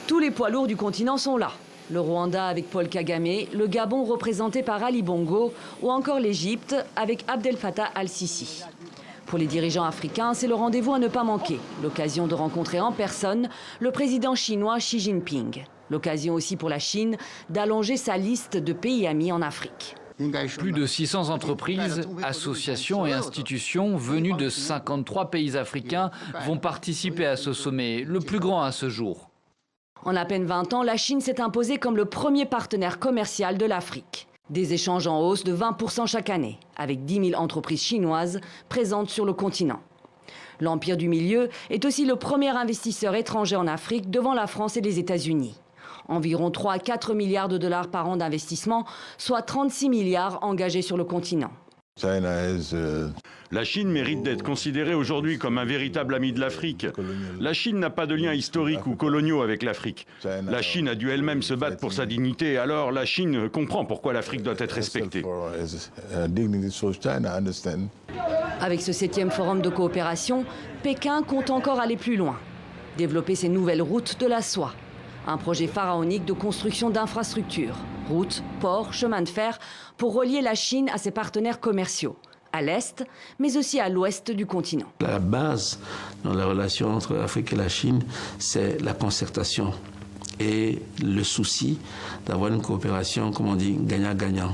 Tous les poids lourds du continent sont là. Le Rwanda avec Paul Kagame, le Gabon représenté par Ali Bongo ou encore l'Égypte avec Abdel Fattah al-Sisi. Pour les dirigeants africains, c'est le rendez-vous à ne pas manquer. L'occasion de rencontrer en personne le président chinois Xi Jinping. L'occasion aussi pour la Chine d'allonger sa liste de pays amis en Afrique. Plus de 600 entreprises, associations et institutions venues de 53 pays africains vont participer à ce sommet, le plus grand à ce jour. En à peine 20 ans, la Chine s'est imposée comme le premier partenaire commercial de l'Afrique. Des échanges en hausse de 20% chaque année, avec 10 000 entreprises chinoises présentes sur le continent. L'Empire du Milieu est aussi le premier investisseur étranger en Afrique devant la France et les États-Unis. Environ 3 à 4 milliards de dollars par an d'investissement, soit 36 milliards engagés sur le continent. La Chine mérite d'être considérée aujourd'hui comme un véritable ami de l'Afrique. La Chine n'a pas de liens historiques ou coloniaux avec l'Afrique. La Chine a dû elle-même se battre pour sa dignité, alors la Chine comprend pourquoi l'Afrique doit être respectée. Avec ce 7e forum de coopération, Pékin compte encore aller plus loin. Développer ses nouvelles routes de la soie. Un projet pharaonique de construction d'infrastructures, routes, ports, chemins de fer, pour relier la Chine à ses partenaires commerciaux, à l'est, mais aussi à l'ouest du continent. La base dans la relation entre l'Afrique et la Chine, c'est la concertation et le souci d'avoir une coopération, comme on dit, gagnant-gagnant.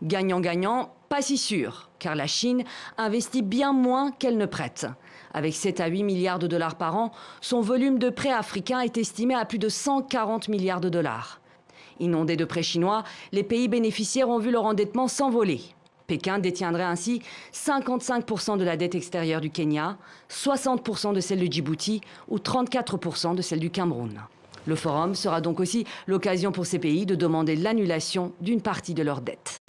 Gagnant-gagnant, pas si sûr, car la Chine investit bien moins qu'elle ne prête. Avec 7 à 8 milliards de dollars par an, son volume de prêts africains est estimé à plus de 140 milliards de dollars. Inondés de prêts chinois, les pays bénéficiaires ont vu leur endettement s'envoler. Pékin détiendrait ainsi 55% de la dette extérieure du Kenya, 60% de celle de Djibouti ou 34% de celle du Cameroun. Le forum sera donc aussi l'occasion pour ces pays de demander l'annulation d'une partie de leurs dettes.